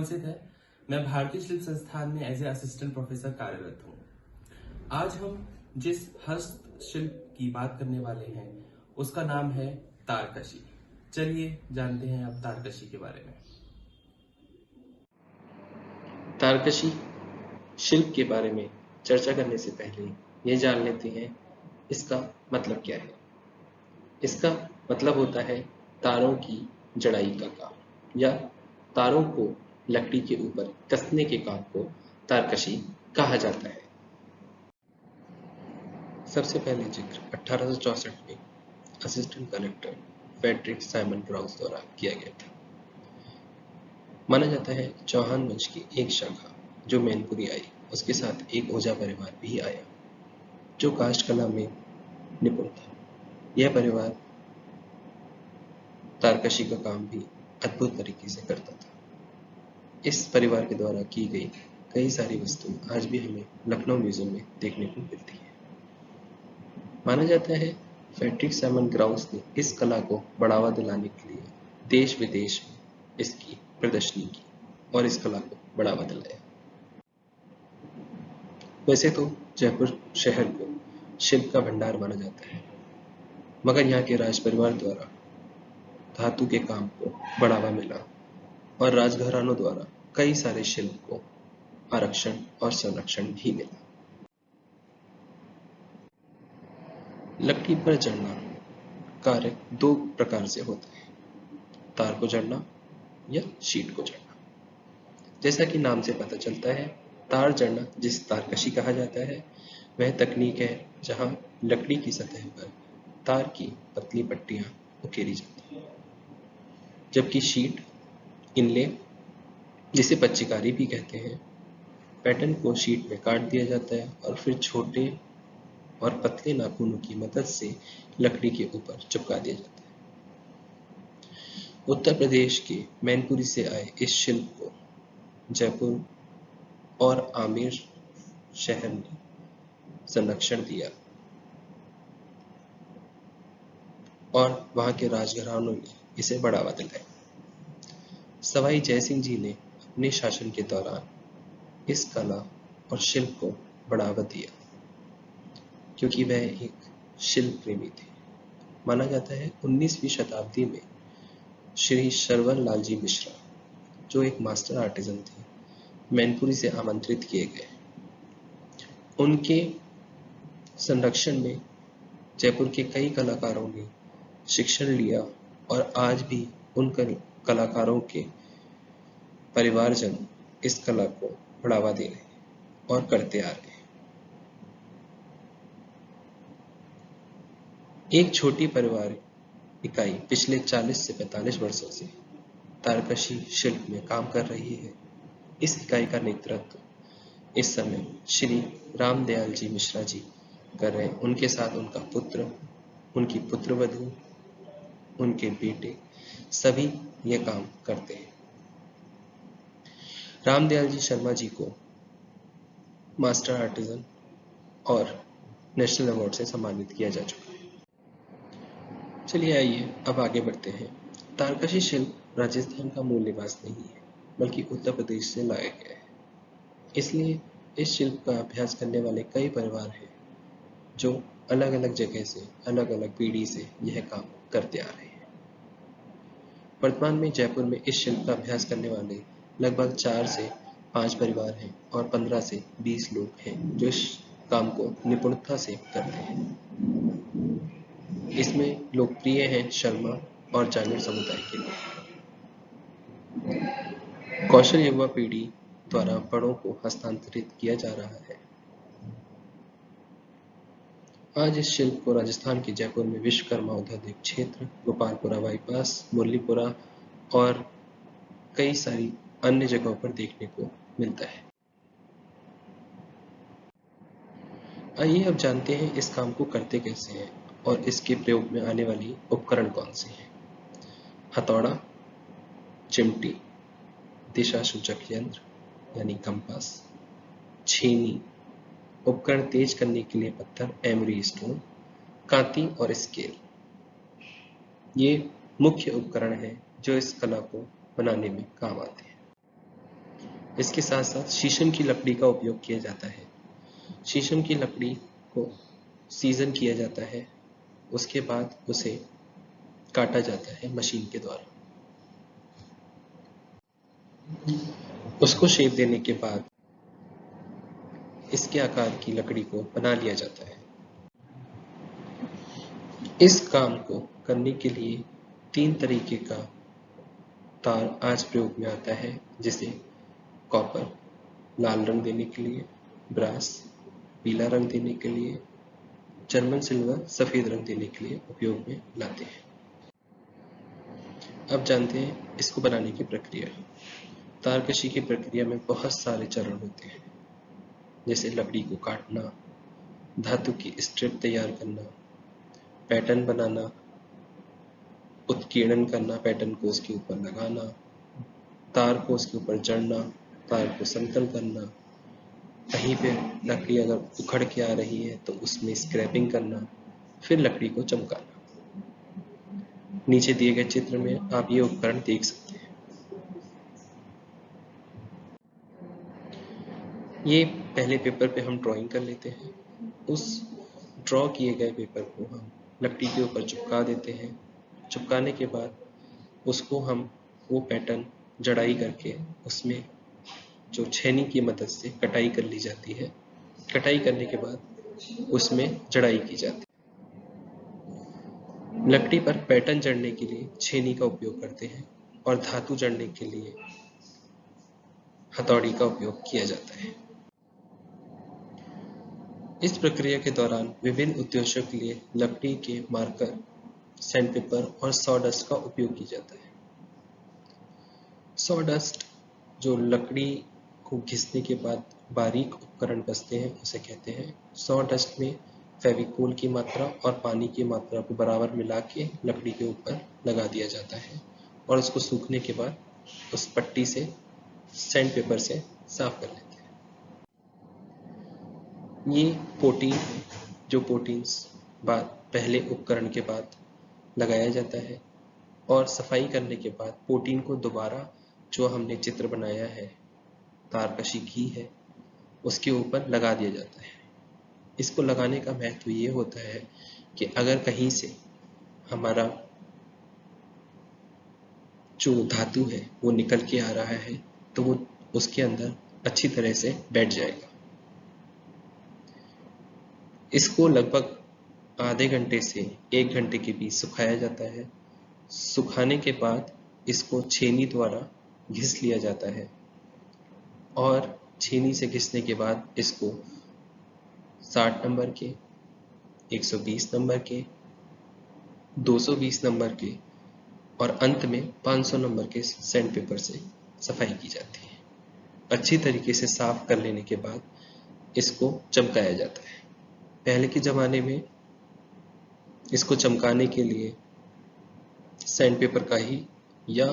मनसित है। मैं भारतीय शिल्प संस्थान में एज ए असिस्टेंट प्रोफेसर कार्यरत हूँ। आज हम जिस हस्तशिल्प की बात करने वाले हैं उसका नाम है तारकशी। चलिए जानते हैं अब तारकशी के बारे में। तारकशी शिल्प के बारे में चर्चा करने से पहले ये जान लेते हैं इसका मतलब क्या है। इसका मतलब होता है तारों की जड़ाई का काम या तारों को लकड़ी के ऊपर कसने के काम को तारकशी कहा जाता है। सबसे पहले जिक्र 1864 में assistant collector Frederick Simon Krause द्वारा किया गया था। माना जाता है चौहान वंश की एक शाखा जो मैनपुरी आई, उसके साथ एक ओझा परिवार भी आया जो काष्ठ कला में निपुण था। यह परिवार तारकशी का काम भी अद्भुत तरीके से करता था। इस परिवार के द्वारा की गई कई सारी वस्तुएं आज भी हमें लखनऊ म्यूजियम में देखने को मिलती है। माना जाता है फ्रेडरिक साइमन क्राउस ने इस कला को बढ़ावा दिलाने के लिए देश विदेश में इसकी प्रदर्शनी की और इस कला को बढ़ावा दिलाया। वैसे तो जयपुर शहर को शिल्प का भंडार माना जाता है, मगर यहाँ के राज परिवार द्वारा धातु के काम को बढ़ावा मिला और राजघरानों द्वारा कई सारे शिल्प को आरक्षण और संरक्षण भी मिला। लकड़ी पर जड़ना कार्य दो प्रकार से होता है, तार को जड़ना या शीट को जड़ना। जैसा कि नाम से पता चलता है, तार जड़ना जिसे तारकशी कहा जाता है वह तकनीक है जहां लकड़ी की सतह पर तार की पतली पट्टियां उकेरी जाती हैं, जबकि शीट इनले जिसे पच्चीकारी भी कहते हैं, पैटर्न को शीट में काट दिया जाता है और फिर छोटे और पतले नाखूनों की मदद से लकड़ी के ऊपर चिपका दिया जाता है। उत्तर प्रदेश के मैनपुरी से आए इस शिल्प को जयपुर और आमेर शहर ने संरक्षण दिया और वहां के राजघरानों ने इसे बढ़ावा दिलाया। सवाई जयसिंह जी ने अपने शासन के दौरान इस कला और शिल्प को बढ़ावा दिया क्योंकि वह एक शिल्प प्रेमी थे। माना जाता है 19वीं शताब्दी में श्री शरवण लाल जी मिश्रा, जो एक मास्टर आर्टिजन थे, मैनपुरी से आमंत्रित किए गए। उनके संरक्षण में जयपुर के कई कलाकारों ने शिक्षण लिया और आज भी उन कलाकारों के परिवारजन इस कला को बढ़ावा दे रहे और करते आ रहे हैं। एक छोटी परिवार इकाई पिछले 40 से 45 वर्षों से तारकशी शिल्प में काम कर रही है। इस इकाई का नेतृत्व इस समय श्री रामदयाल जी मिश्रा जी कर रहे हैं। उनके साथ उनका पुत्र, उनकी पुत्रवधू, उनके बेटे सभी ये काम करते हैं। रामदयाल जी शर्मा जी को मास्टर आर्टिजन और नेशनल अवार्ड से सम्मानित किया जा चुका है। चलिए आइए अब आगे बढ़ते हैं। तारकशी शिल्प राजस्थान का मूल निवास नहीं है, बल्कि उत्तर प्रदेश से लाया गया है। इसलिए इस शिल्प का अभ्यास करने वाले कई परिवार हैं जो अलग अलग जगह से, अलग अलग पीढ़ी से यह काम करते आ रहे हैं। वर्तमान में जयपुर में इस शिल्प का अभ्यास करने वाले लगभग 4 से 5 परिवार हैं और 15 से 20 लोग हैं जो इस काम को निपुणता से करते हैं। इसमें लोकप्रिय हैं शर्मा और जांगीर समुदाय के लोग। कौशल युवा पीढ़ी द्वारा बड़ों को हस्तांतरित किया जा रहा है। आज इस शिल्प को राजस्थान के जयपुर में विश्वकर्मा औद्योगिक क्षेत्र, गोपालपुरा बाईपास, मुरलीपुरा और कई सारी अन्य जगहों पर देखने को मिलता है। आइए अब जानते हैं इस काम को करते कैसे हैं और इसके प्रयोग में आने वाली उपकरण कौन से हैं। हथौड़ा, चिमटी, दिशा सूचक यंत्र यानी कंपास, छेनी, उपकरण तेज करने के लिए पत्थर एमरी स्टोन, कांति और स्केल, ये मुख्य उपकरण हैं जो इस कला को बनाने में काम आते हैं। इसके साथ साथ शीशम की लकड़ी का उपयोग किया जाता है। शीशम की लकड़ी को सीजन किया जाता है, उसके बाद उसे काटा जाता है मशीन के द्वारा। उसको शेप देने के बाद इसके आकार की लकड़ी को बना लिया जाता है। इस काम को करने के लिए 3 तरीके का तार आज प्रयोग में आता है, जिसे कॉपर लाल रंग देने के लिए, ब्रास पीला रंग देने के लिए, जर्मन सिल्वर सफेद रंग देने के लिए उपयोग में लाते हैं। अब जानते हैं इसको बनाने की प्रक्रिया। तारकशी की प्रक्रिया में बहुत सारे चरण होते हैं, जैसे लकड़ी को काटना, धातु की स्ट्रिप तैयार करना, पैटर्न बनाना, उत्कीर्णन करना, पैटर्न को उसके ऊपर लगाना, तार को उसके ऊपर जड़ना, तार को समतल करना, कहीं पे लकड़ी अगर उखड़ के आ रही है तो उसमें स्क्रैपिंग करना, फिर लकड़ी को चमकाना। नीचे दिए गए चित्र में आप ये उपकरण देख सकते हैं। ये पहले पेपर पे हम ड्राइंग कर लेते हैं। उस ड्रॉ किए गए पेपर को हम लकड़ी के ऊपर चिपका देते हैं। चिपकाने के बाद उसको हम वो पैटर्न जड़ाई करके उसमें जो छेनी की मदद से कटाई कर ली जाती है। कटाई करने के बाद उसमें जड़ाई की जाती है। लकड़ी पर पैटर्न जड़ने के लिए छेनी का उपयोग करते हैं और धातु जड़ने के लिए हथौड़ी का उपयोग किया जाता है। इस प्रक्रिया के दौरान विभिन्न उद्देश्यों के लिए लकड़ी के मार्कर, सैंडपेपर और सॉडस्ट का उपयोग किया जाता है। सॉडस्ट जो लकड़ी को घिसने के बाद बारीक उपकरण बचते हैं उसे कहते हैं। सॉडस्ट में फेविकोल की मात्रा और पानी की मात्रा को बराबर मिला के लकड़ी के ऊपर लगा दिया जाता है और उसको सूखने के बाद उस पट्टी से सैंडपेपर से साफ कर लेते हैं। ये पोटीन जो पोटीन्स बाद पहले उपकरण के बाद लगाया जाता है और सफाई करने के बाद पोटीन को दोबारा जो हमने चित्र बनाया है, तारकशी की है, उसके ऊपर लगा दिया जाता है। इसको लगाने का महत्व ये होता है कि अगर कहीं से हमारा जो धातु है वो निकल के आ रहा है तो वो उसके अंदर अच्छी तरह से बैठ जाएगा। इसको लगभग आधे घंटे से 1 घंटे के बीच सुखाया जाता है। सुखाने के बाद इसको छेनी द्वारा घिस लिया जाता है और छेनी से घिसने के बाद इसको 60 नंबर के, 120 नंबर के, 220 नंबर के और अंत में 500 नंबर के सैंडपेपर से सफाई की जाती है। अच्छी तरीके से साफ कर लेने के बाद इसको चमकाया जाता है। पहले के ज़माने में इसको चमकाने के लिए सैंडपेपर का ही या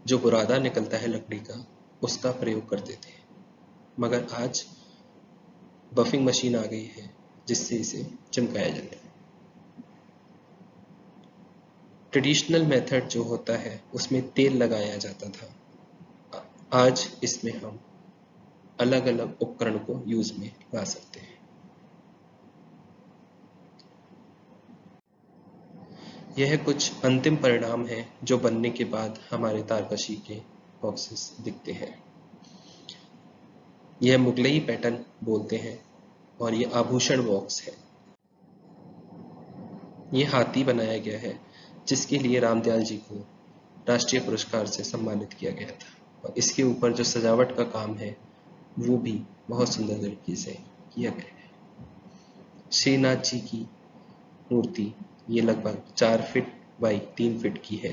जो बुरादा निकलता है लकड़ी का उसका प्रयोग करते थे, मगर आज बफिंग मशीन आ गई है जिससे इसे चमकाया जाता है। ट्रेडिशनल मेथड जो होता है उसमें तेल लगाया जाता था। आज इसमें हम अलग अलग उपकरण को यूज में ला सकते हैं। यह कुछ अंतिम परिणाम है जो बनने के बाद हमारे तारकशी के बॉक्सेस दिखते हैं। यह मुगलई पैटर्न बोलते हैं और ये आभूषण बॉक्स है। ये हाथी बनाया गया है जिसके लिए रामदयाल जी को राष्ट्रीय पुरस्कार से सम्मानित किया गया था और इसके ऊपर जो सजावट का काम है वो भी बहुत सुंदर तरीके से किया गया है। श्रीनाथ जी की मूर्ति ये लगभग 4 फीट बाई 3 फीट की है।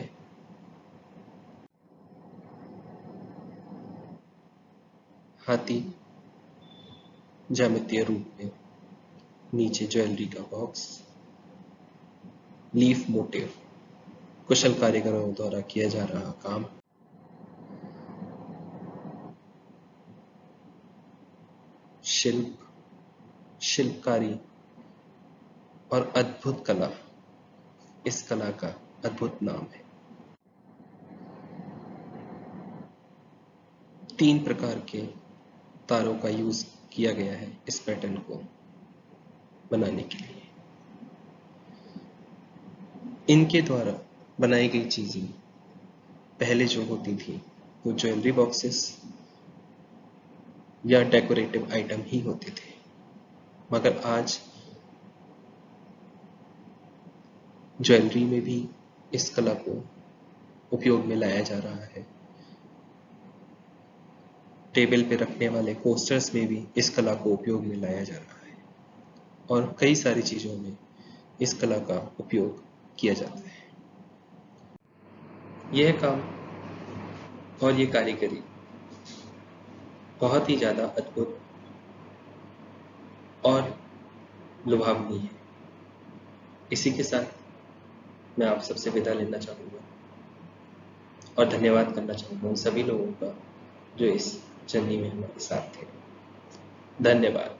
हाथी ज्यामितीय रूप में, नीचे ज्वेलरी का बॉक्स, लीफ मोटिव, कुशल कारीगरों द्वारा किया जा रहा काम। शिल्प, शिल्पकारी और अद्भुत कला इस कला का अद्भुत नाम है। 3 प्रकार के तारों का यूज किया गया है इस पैटर्न को बनाने के लिए। इनके द्वारा बनाई गई चीजें पहले जो होती थी वो ज्वेलरी बॉक्सेस या डेकोरेटिव आइटम ही होते थे, मगर आज ज्वेलरी में भी इस कला को उपयोग में लाया जा रहा है। टेबल पे रखने वाले कोस्टर्स में भी इस कला को उपयोग में लाया जा रहा है और कई सारी चीजों में इस कला का उपयोग किया जाता है। यह काम और ये कारीगरी बहुत ही ज्यादा अद्भुत और लुभावनी है। इसी के साथ मैं आप सबसे विदा लेना चाहूँगा और धन्यवाद करना चाहूँगा उन सभी लोगों का जो इस जर्नी में हमारे साथ थे। धन्यवाद।